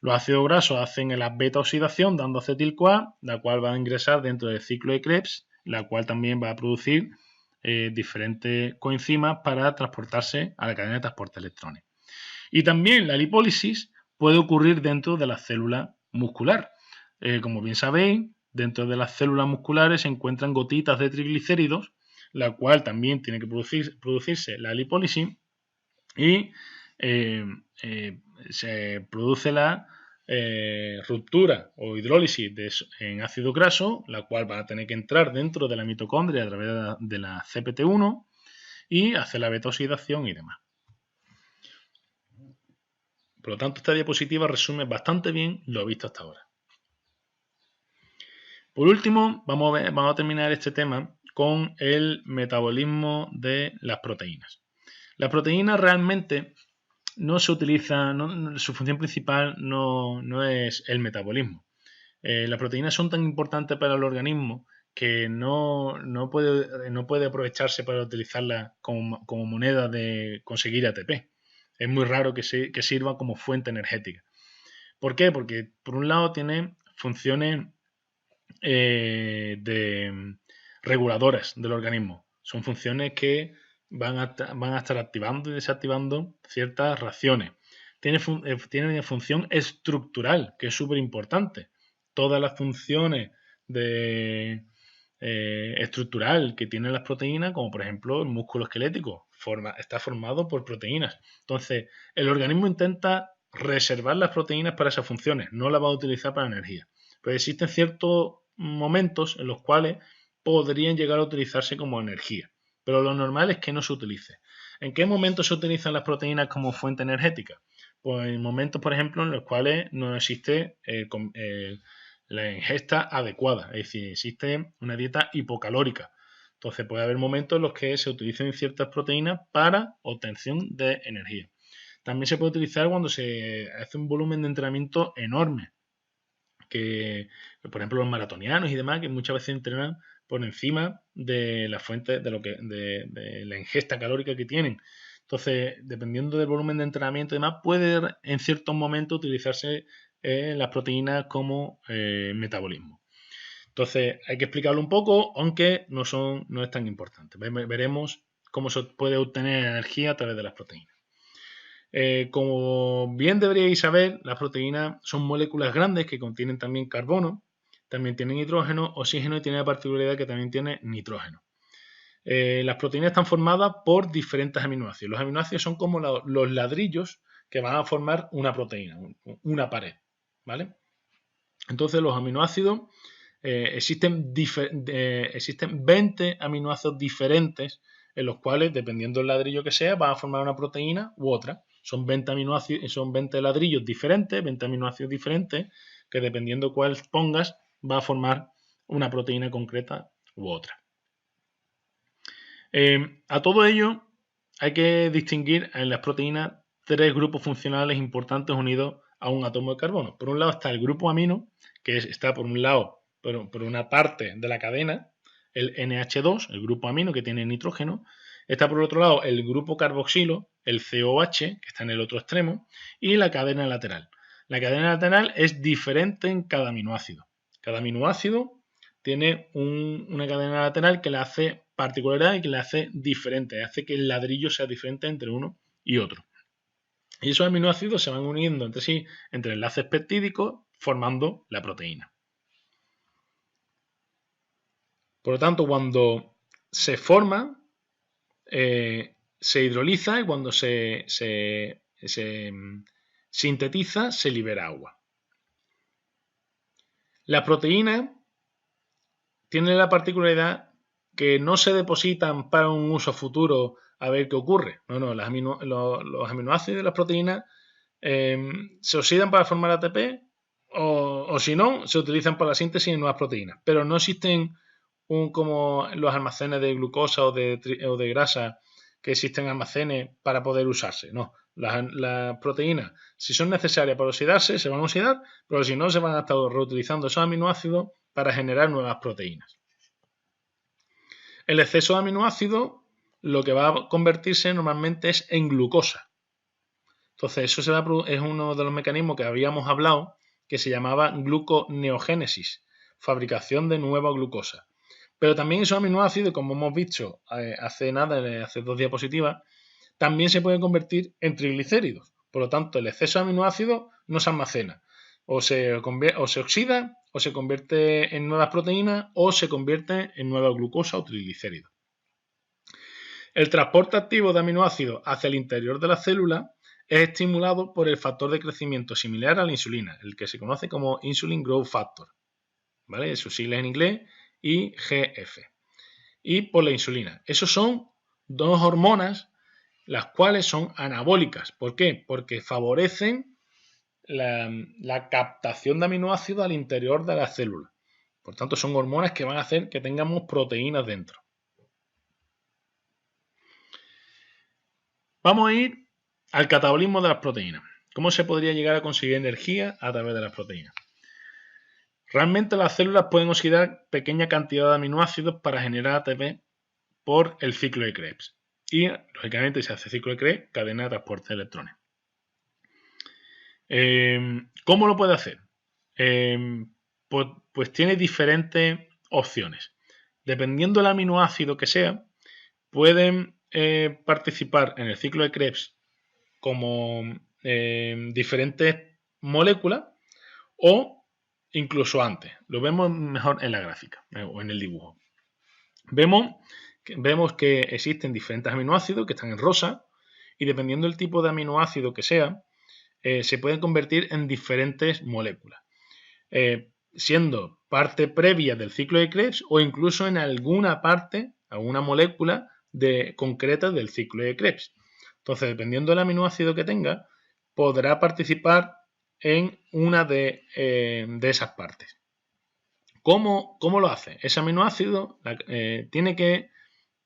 Los ácidos grasos hacen la beta-oxidación dando acetil-CoA, la cual va a ingresar dentro del ciclo de Krebs, la cual también va a producir diferentes coenzimas para transportarse a la cadena de transporte de electrones. Y también la lipólisis puede ocurrir dentro de la célula muscular. Como bien sabéis, dentro de las células musculares se encuentran gotitas de triglicéridos, la cual también tiene que producirse la lipólisis y se produce la ruptura o hidrólisis en ácido graso, la cual va a tener que entrar dentro de la mitocondria a través de la CPT1 y hacer la beta-oxidación y demás. Por lo tanto, esta diapositiva resume bastante bien lo visto hasta ahora. Por último, vamos a terminar este tema con el metabolismo de las proteínas. Las proteínas realmente no se utilizan, su función principal no es el metabolismo. Las proteínas son tan importantes para el organismo que no puede aprovecharse para utilizarlas como moneda de conseguir ATP. Es muy raro que sirva como fuente energética. ¿Por qué? Porque por un lado tiene funciones reguladoras del organismo. Son funciones que van a estar activando y desactivando ciertas reacciones. Tiene una función estructural, que es súper importante. Todas las funciones estructural que tienen las proteínas, como por ejemplo el músculo esquelético, está formado por proteínas. Entonces, el organismo intenta reservar las proteínas para esas funciones, no las va a utilizar para energía. Pero existen ciertos momentos en los cuales podrían llegar a utilizarse como energía, pero lo normal es que no se utilice. ¿En qué momentos se utilizan las proteínas como fuente energética? Pues en momentos, por ejemplo, en los cuales no existe la ingesta adecuada, es decir, existe una dieta hipocalórica. Entonces puede haber momentos en los que se utilizan ciertas proteínas para obtención de energía. También se puede utilizar cuando se hace un volumen de entrenamiento enorme, que por ejemplo los maratonianos y demás, que muchas veces entrenan por encima de la fuente de la ingesta calórica que tienen. Entonces, dependiendo del volumen de entrenamiento y demás, puede en ciertos momentos utilizarse las proteínas como metabolismo. Entonces, hay que explicarlo un poco, aunque no es tan importante. Veremos cómo se puede obtener energía a través de las proteínas. Como bien deberíais saber, las proteínas son moléculas grandes que contienen también carbono, también tienen hidrógeno, oxígeno y tiene la particularidad que también tiene nitrógeno. Las proteínas están formadas por diferentes aminoácidos. Los aminoácidos son como los ladrillos que van a formar una proteína, una pared, ¿vale? Entonces los aminoácidos, existen 20 aminoácidos diferentes en los cuales, dependiendo del ladrillo que sea, van a formar una proteína u otra. Son 20 aminoácidos, son 20 ladrillos diferentes, 20 aminoácidos diferentes, que dependiendo cuál pongas, va a formar una proteína concreta u otra. A todo ello, hay que distinguir en las proteínas 3 grupos funcionales importantes unidos a un átomo de carbono. Por un lado está el grupo amino, que está por un lado, por una parte de la cadena, el NH2, el grupo amino que tiene nitrógeno. Está por otro lado el grupo carboxilo, el COH, que está en el otro extremo, y la cadena lateral. La cadena lateral es diferente en cada aminoácido. Cada aminoácido tiene una cadena lateral que la hace particularidad y que la hace diferente, hace que el ladrillo sea diferente entre uno y otro. Y esos aminoácidos se van uniendo entre sí, entre enlaces peptídicos, formando la proteína. Por lo tanto, cuando se forma, se hidroliza y cuando se sintetiza, se libera agua. Las proteínas tienen la particularidad que no se depositan para un uso futuro a ver qué ocurre. No, los aminoácidos de las proteínas se oxidan para formar ATP o si no, se utilizan para la síntesis de nuevas proteínas. Pero no existen como los almacenes de glucosa o de grasa, que existen almacenes para poder usarse. No, las proteínas, si son necesarias para oxidarse, se van a oxidar, pero si no, se van a estar reutilizando esos aminoácidos para generar nuevas proteínas. El exceso de aminoácidos lo que va a convertirse normalmente es en glucosa. Entonces, eso es uno de los mecanismos que habíamos hablado, que se llamaba gluconeogénesis, fabricación de nueva glucosa. Pero también esos aminoácidos, como hemos visto hace 2 diapositivas, también se pueden convertir en triglicéridos. Por lo tanto, el exceso de aminoácidos no se almacena. O se oxida, o se convierte en nuevas proteínas, o se convierte en nueva glucosa o triglicéridos. El transporte activo de aminoácidos hacia el interior de la célula es estimulado por el factor de crecimiento similar a la insulina, el que se conoce como Insulin Growth Factor, ¿vale? Sus siglas en inglés, IGF. Y por la insulina. Esos son dos hormonas las cuales son anabólicas. ¿Por qué? Porque favorecen la captación de aminoácidos al interior de la célula. Por tanto, son hormonas que van a hacer que tengamos proteínas dentro. Vamos a ir al catabolismo de las proteínas. ¿Cómo se podría llegar a conseguir energía a través de las proteínas? Realmente las células pueden oxidar pequeña cantidad de aminoácidos para generar ATP por el ciclo de Krebs. Y, lógicamente, si hace ciclo de Krebs, cadena de transporte de electrones. ¿Cómo lo puede hacer? Pues tiene diferentes opciones. Dependiendo del aminoácido que sea, pueden participar en el ciclo de Krebs como diferentes moléculas o incluso antes. Lo vemos mejor en la gráfica o en el dibujo. Vemos que existen diferentes aminoácidos que están en rosa y dependiendo del tipo de aminoácido que sea, se pueden convertir en diferentes moléculas, siendo parte previa del ciclo de Krebs o incluso en alguna parte, alguna molécula concreta del ciclo de Krebs. Entonces, dependiendo del aminoácido que tenga, podrá participar en una de esas partes. ¿Cómo lo hace? Ese aminoácido tiene que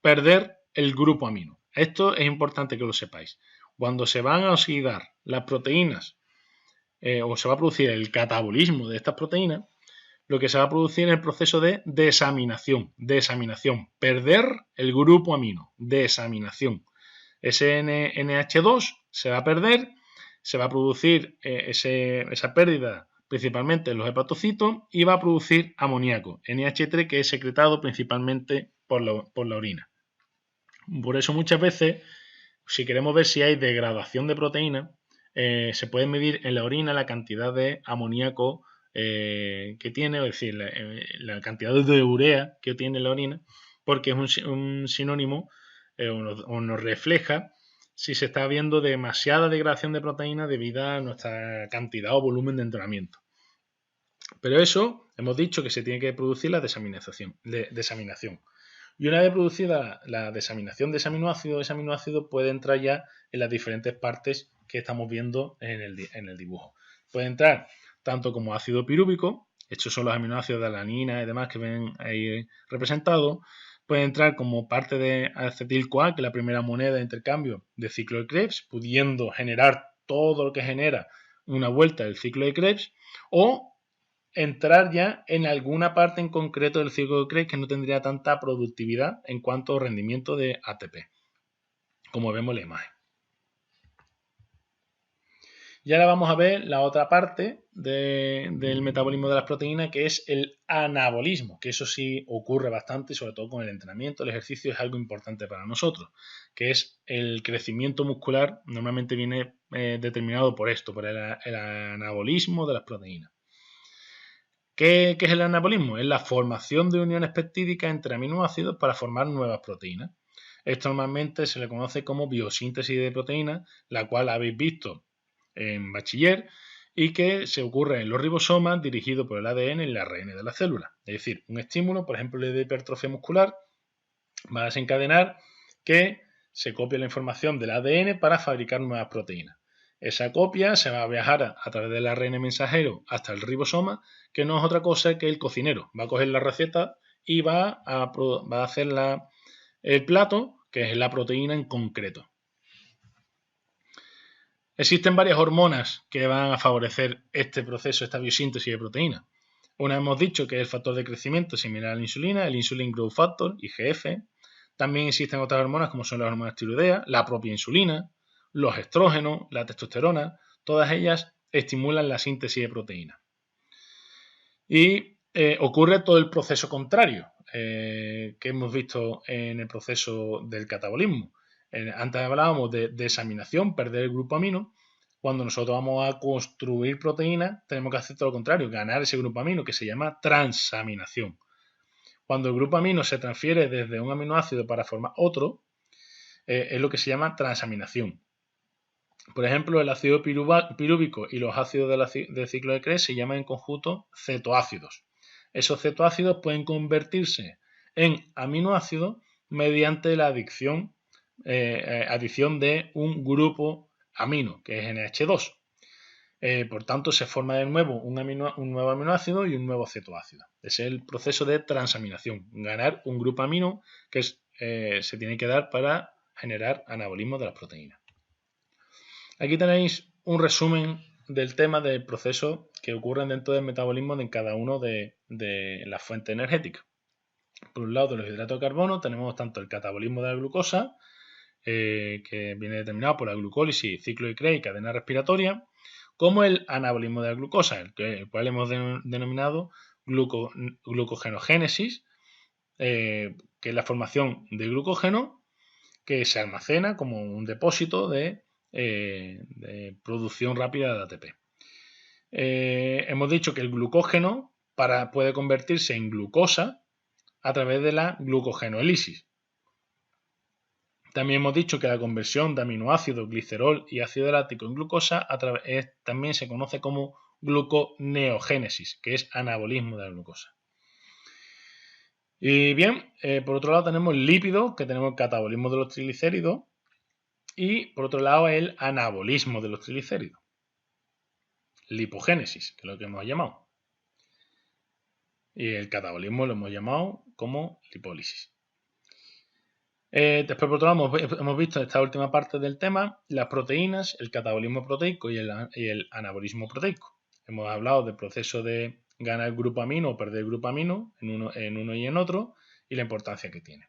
perder el grupo amino. Esto es importante que lo sepáis. Cuando se van a oxidar las proteínas o se va a producir el catabolismo de estas proteínas, lo que se va a producir es el proceso de desaminación. Perder el grupo amino. Desaminación. Ese NH2 se va a perder, se va a producir esa pérdida principalmente en los hepatocitos y va a producir amoníaco, NH3, que es secretado principalmente por la orina. Por eso muchas veces, si queremos ver si hay degradación de proteínas, se puede medir en la orina la cantidad de amoníaco que tiene, es decir, la cantidad de urea que tiene la orina, porque es un sinónimo o nos refleja si se está viendo demasiada degradación de proteínas debido a nuestra cantidad o volumen de entrenamiento. Pero eso, hemos dicho que se tiene que producir la desaminación. Y una vez producida la desaminación de ese aminoácido puede entrar ya en las diferentes partes que estamos viendo en el dibujo. Puede entrar tanto como ácido pirúvico, estos son los aminoácidos de alanina y demás que ven ahí representados. Puede entrar como parte de acetil-CoA, que es la primera moneda de intercambio del ciclo de Krebs, pudiendo generar todo lo que genera una vuelta del ciclo de Krebs, o entrar ya en alguna parte en concreto del ciclo de Krebs que no tendría tanta productividad en cuanto a rendimiento de ATP, como vemos en la imagen. Y ahora vamos a ver la otra parte del metabolismo de las proteínas, que es el anabolismo, que eso sí ocurre bastante, sobre todo con el entrenamiento, el ejercicio es algo importante para nosotros, que es el crecimiento muscular, normalmente viene determinado por esto, por el anabolismo de las proteínas. ¿Qué es el anabolismo? Es la formación de uniones peptídicas entre aminoácidos para formar nuevas proteínas. Esto normalmente se le conoce como biosíntesis de proteínas, la cual habéis visto en bachiller y que se ocurre en los ribosomas dirigido por el ADN y el ARN de la célula. Es decir, un estímulo, por ejemplo, de hipertrofia muscular, va a desencadenar que se copie la información del ADN para fabricar nuevas proteínas. Esa copia se va a viajar a través del ARN mensajero hasta el ribosoma, que no es otra cosa que el cocinero. Va a coger la receta y va a hacer el plato, que es la proteína en concreto. Existen varias hormonas que van a favorecer este proceso, esta biosíntesis de proteínas. Una hemos dicho que es el factor de crecimiento similar a la insulina, el Insulin Growth Factor, IGF. También existen otras hormonas como son las hormonas tiroideas, la propia insulina, los estrógenos, la testosterona. Todas ellas estimulan la síntesis de proteínas. Y ocurre todo el proceso contrario que hemos visto en el proceso del catabolismo. Antes hablábamos de desaminación, perder el grupo amino. Cuando nosotros vamos a construir proteínas, tenemos que hacer todo lo contrario, ganar ese grupo amino, que se llama transaminación. Cuando el grupo amino se transfiere desde un aminoácido para formar otro, es lo que se llama transaminación. Por ejemplo, el ácido pirúvico y los ácidos del ciclo de Krebs se llaman en conjunto cetoácidos. Esos cetoácidos pueden convertirse en aminoácidos mediante la adición de un grupo amino, que es NH2. Por tanto, se forma de nuevo un nuevo aminoácido y un nuevo cetoácido. Ese es el proceso de transaminación, ganar un grupo amino que se tiene que dar para generar anabolismo de las proteínas. Aquí tenéis un resumen del tema del proceso que ocurren dentro del metabolismo de cada uno de las fuentes energéticas. Por un lado, de los hidratos de carbono tenemos tanto el catabolismo de la glucosa, que viene determinado por la glucólisis, ciclo de Krebs y cadena respiratoria, como el anabolismo de la glucosa, el cual hemos denominado glucogenogénesis, que es la formación de glucógeno que se almacena como un depósito de producción rápida de ATP. Hemos dicho que el glucógeno puede convertirse en glucosa a través de la glucogenoélisis. También hemos dicho que la conversión de aminoácidos, glicerol y ácido láctico en glucosa también se conoce como gluconeogénesis, que es anabolismo de la glucosa. Y bien, por otro lado tenemos el lípido, que tenemos el catabolismo de los triglicéridos, y por otro lado el anabolismo de los triglicéridos, lipogénesis, que es lo que hemos llamado. Y el catabolismo lo hemos llamado como lipólisis. Después, por otro lado, hemos visto en esta última parte del tema las proteínas, el catabolismo proteico y el anabolismo proteico. Hemos hablado del proceso de ganar grupo amino o perder grupo amino en uno y en otro y la importancia que tiene.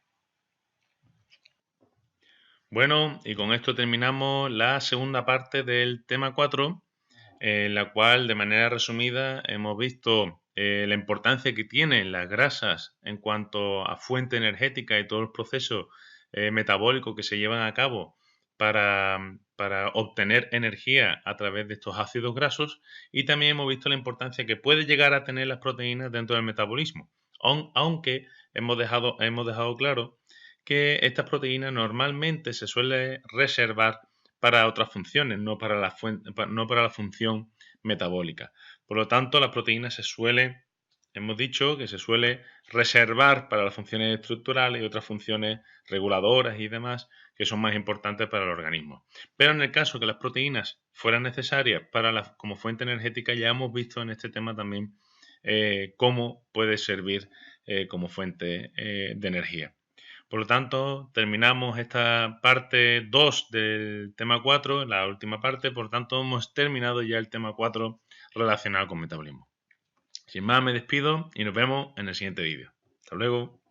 Bueno, y con esto terminamos la segunda parte del tema 4, en la cual, de manera resumida, hemos visto la importancia que tienen las grasas en cuanto a fuente energética y todos los procesos metabólicos que se llevan a cabo para obtener energía a través de estos ácidos grasos, y también hemos visto la importancia que puede llegar a tener las proteínas dentro del metabolismo, aunque hemos dejado claro que estas proteínas normalmente se suelen reservar para otras funciones, no para la función metabólica. Por lo tanto, las proteínas hemos dicho que se suele reservar para las funciones estructurales y otras funciones reguladoras y demás que son más importantes para el organismo. Pero en el caso que las proteínas fueran necesarias como fuente energética, ya hemos visto en este tema también cómo puede servir como fuente de energía. Por lo tanto, terminamos esta parte 2 del tema 4, la última parte. Por lo tanto, hemos terminado ya el tema 4 relacionado con metabolismo. Sin más, me despido y nos vemos en el siguiente vídeo. Hasta luego.